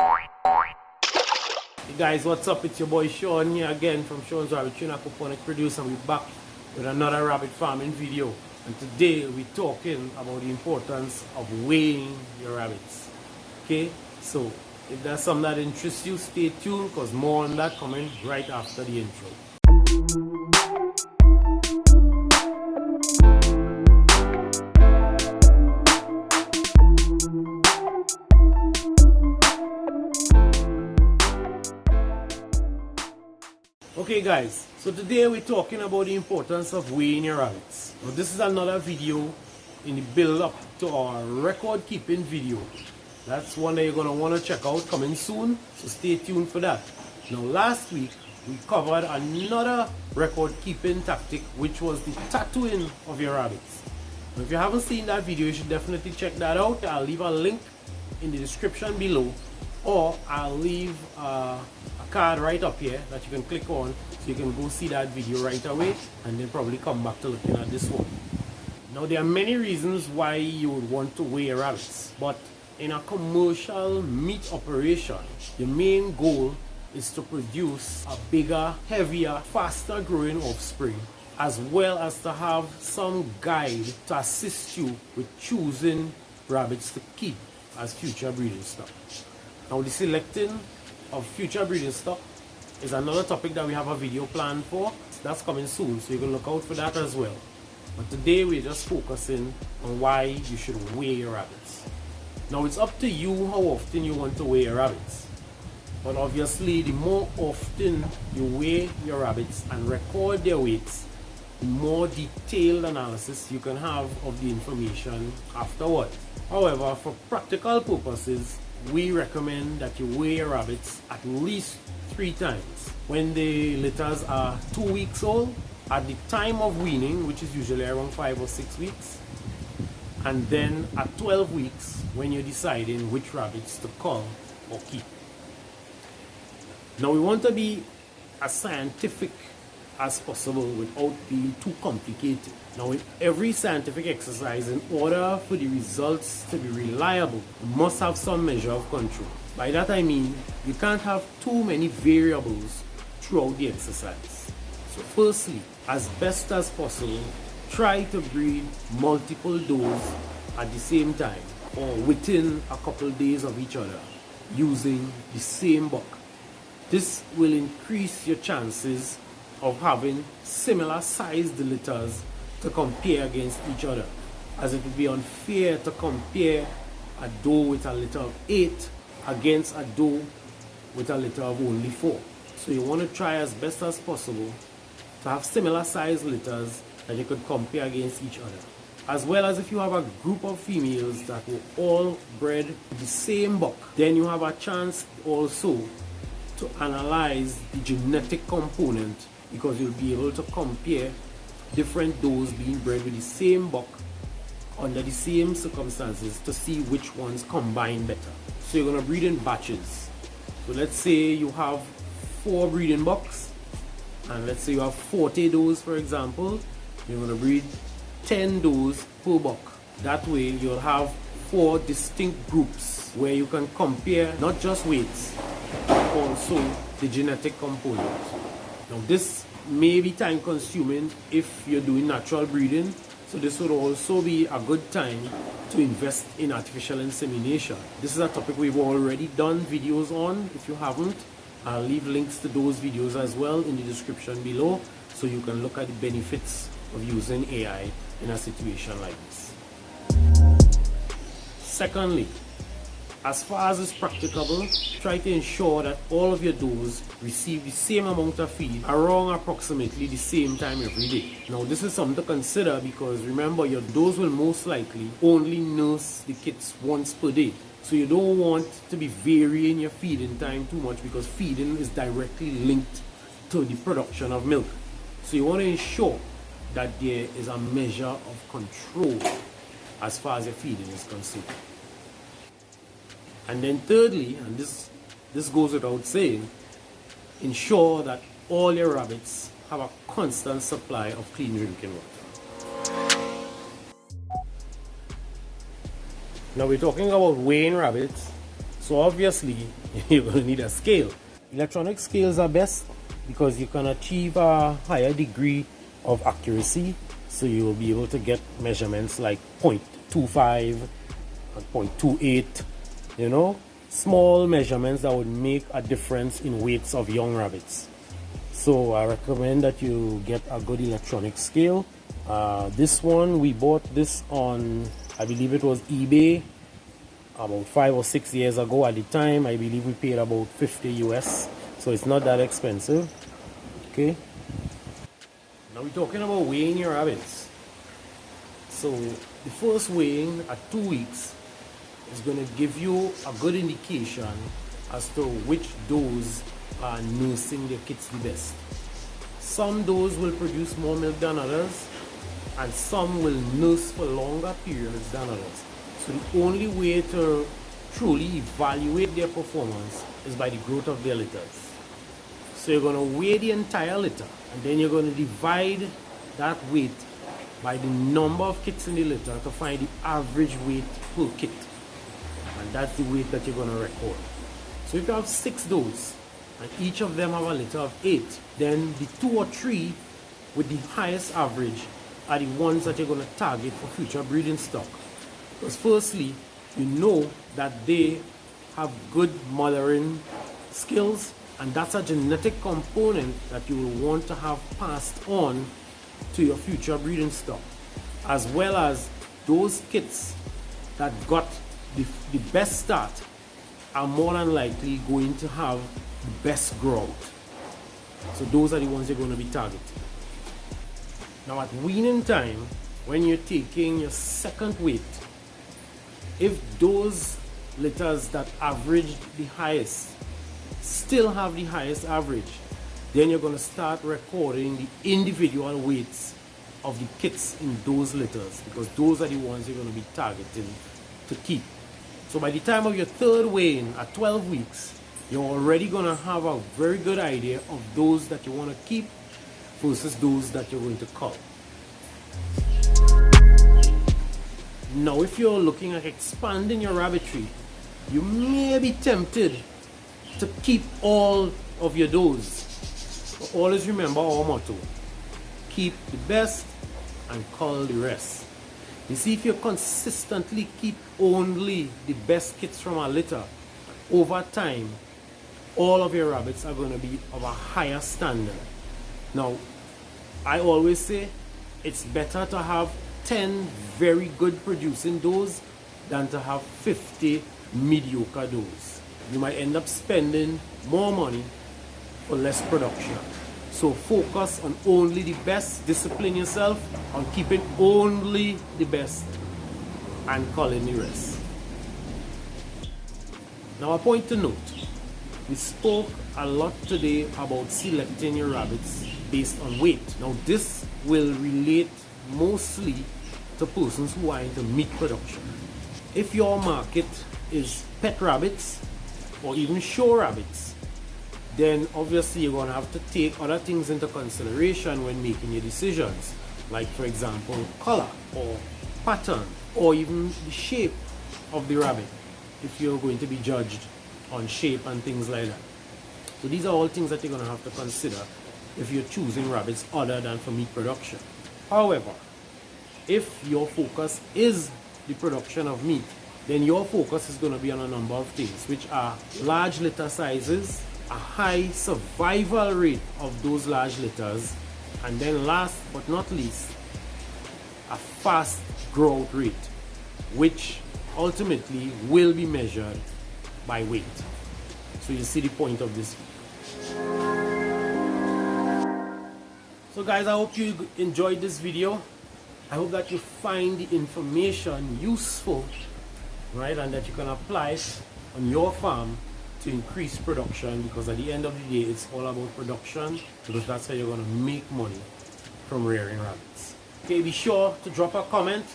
Hey guys, what's up? It's your boy Sean here again from Sean's Rabbitry and Aquaponic producer, and we're back with another rabbit farming video. And today we're talking about the importance of weighing your rabbits. Okay, so if that's something that interests you, stay tuned because more on that coming right after the intro. Okay guys, so today we're talking about the importance of weighing your rabbits. Now this is another video in the build up to our record keeping video. That's one that you're going to want to check out coming soon, so stay tuned for that. Now last week we covered another record keeping tactic, which was the tattooing of your rabbits. Now if you haven't seen that video, you should definitely check that out. I'll leave a link in the description below, or I'll leave a card right up here that you can click on so you can go see that video right away and then probably come back to looking at this one. Now there are many reasons why you would want to weigh your rabbits, but in a commercial meat operation, the main goal is to produce a bigger, heavier, faster growing offspring, as well as to have some guide to assist you with choosing rabbits to keep as future breeding stock. Now the selecting of future breeding stock is another topic that we have a video planned for. That's coming soon, so you can look out for that as well. But today we're just focusing on why you should weigh your rabbits. Now it's up to you how often you want to weigh your rabbits. But obviously the more often you weigh your rabbits and record their weights, the more detailed analysis you can have of the information afterward. However, for practical purposes, we recommend that you weigh your rabbits at least 3 times. When the litters are 2 weeks old, at the time of weaning, which is usually around 5 or 6 weeks, and then at 12 weeks when you're deciding which rabbits to cull or keep. Now we want to be as scientific as possible without being too complicated. Now in every scientific exercise, in order for the results to be reliable, you must have some measure of control. By that I mean, you can't have too many variables throughout the exercise. So firstly, as best as possible, try to breed multiple does at the same time or within a couple days of each other using the same buck. This will increase your chances of having similar sized litters to compare against each other, as it would be unfair to compare a doe with a litter of 8 against a doe with a litter of only 4. So you want to try as best as possible to have similar sized litters that you could compare against each other. As well as if you have a group of females that were all bred with the same buck, then you have a chance also to analyze the genetic component, because you'll be able to compare different does being bred with the same buck under the same circumstances to see which ones combine better. So you're going to breed in batches. So let's say you have 4 breeding bucks, and let's say you have 40 does, for example. You're going to breed 10 does per buck. That way you'll have 4 distinct groups where you can compare not just weights, but also the genetic component. Now this may be time consuming if you're doing natural breeding, so this would also be a good time to invest in artificial insemination. This is a topic we've already done videos on. If you haven't, I'll leave links to those videos as well in the description below, so you can look at the benefits of using AI in a situation like this. Secondly, as far as it's practicable, try to ensure that all of your does receive the same amount of feed around approximately the same time every day. Now this is something to consider, because remember, your does will most likely only nurse the kits once per day. So you don't want to be varying your feeding time too much, because feeding is directly linked to the production of milk. So you want to ensure that there is a measure of control as far as your feeding is concerned. And then thirdly, and this goes without saying, ensure that all your rabbits have a constant supply of clean drinking water. Now we're talking about weighing rabbits, so obviously you're going to need a scale. Electronic scales are best because you can achieve a higher degree of accuracy, so you will be able to get measurements like 0.25 and 0.28, you know, small measurements that would make a difference in weights of young rabbits. So I recommend that you get a good electronic scale. This one, we bought this on, I believe it was eBay, about 5 or 6 years ago. At the time, I believe we paid about 50 US, so it's not that expensive. Okay, now we're talking about weighing your rabbits. So the first weighing at 2 weeks is going to give you a good indication as to which does are nursing their kids the best. Some does will produce more milk than others, and some will nurse for longer periods than others. So the only way to truly evaluate their performance is by the growth of their litters. So you're going to weigh the entire litter, and then you're going to divide that weight by the number of kits in the litter to find the average weight per kit. And that's the weight that you're going to record. So if you have 6 does, and each of them have a litter of 8, then the 2 or 3 with the highest average are the ones that you're going to target for future breeding stock. Because firstly, you know that they have good mothering skills, and that's a genetic component that you will want to have passed on to your future breeding stock, as well as those kits that got the best start are more than likely going to have the best growth. So those are the ones you're going to be targeting. Now at weaning time, when you're taking your second weight, if those litters that average the highest still have the highest average, then you're going to start recording the individual weights of the kits in those litters, because those are the ones you're going to be targeting to keep. So by the time of your third weigh-in at 12 weeks, you're already going to have a very good idea of those that you want to keep versus those that you're going to cull. Now if you're looking at expanding your rabbitry, you may be tempted to keep all of your does. But always remember our motto: keep the best and cull the rest. You see, if you consistently keep only the best kits from a litter, over time all of your rabbits are going to be of a higher standard. Now I always say it's better to have 10 very good producing does than to have 50 mediocre does. You might end up spending more money for less production. So focus on only the best, discipline yourself on keeping only the best and culling the rest. Now a point to note, we spoke a lot today about selecting your rabbits based on weight. Now this will relate mostly to persons who are into meat production. If your market is pet rabbits or even show rabbits, then obviously you're going to have to take other things into consideration when making your decisions, like for example color or pattern or even the shape of the rabbit, if you're going to be judged on shape and things like that. So these are all things that you're going to have to consider if you're choosing rabbits other than for meat production. However, if your focus is the production of meat, then your focus is going to be on a number of things, which are large litter sizes, a high survival rate of those large litters, and then last but not least, a fast growth rate, which ultimately will be measured by weight. So you see the point of this video. So guys, I hope you enjoyed this video. I hope that you find the information useful, right, and that you can apply it on your farm to increase production, because at the end of the day it's all about production, because that's how you're going to make money from rearing rabbits. Okay, be sure to drop a comment.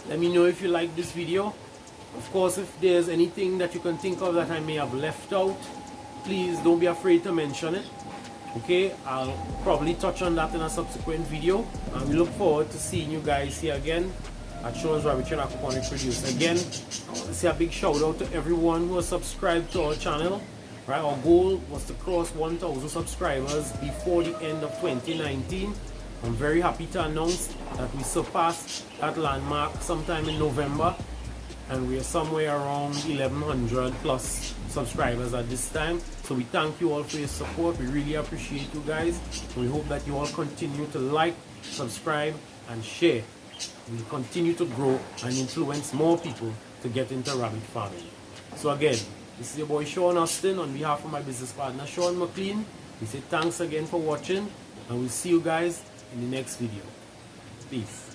Let me know if you like this video. Of course, if there's anything that you can think of that I may have left out, please don't be afraid to mention it. Okay, I'll probably touch on that in a subsequent video, and we look forward to seeing you guys here again at Sean's Rabbitry and Aquaponic Produce. Again, I want to say a big shout out to everyone who has subscribed to our channel. Right, our goal was to cross 1,000 subscribers before the end of 2019. I'm very happy to announce that we surpassed that landmark sometime in November, and we are somewhere around 1,100 plus subscribers at this time. So we thank you all for your support. We really appreciate you guys. We hope that you all continue to like, subscribe, and share. We'll continue to grow and influence more people to get into rabbit farming. So again, this is your boy Sean Austin on behalf of my business partner Sean McLean. We say thanks again for watching, and we'll see you guys in the next video. Peace.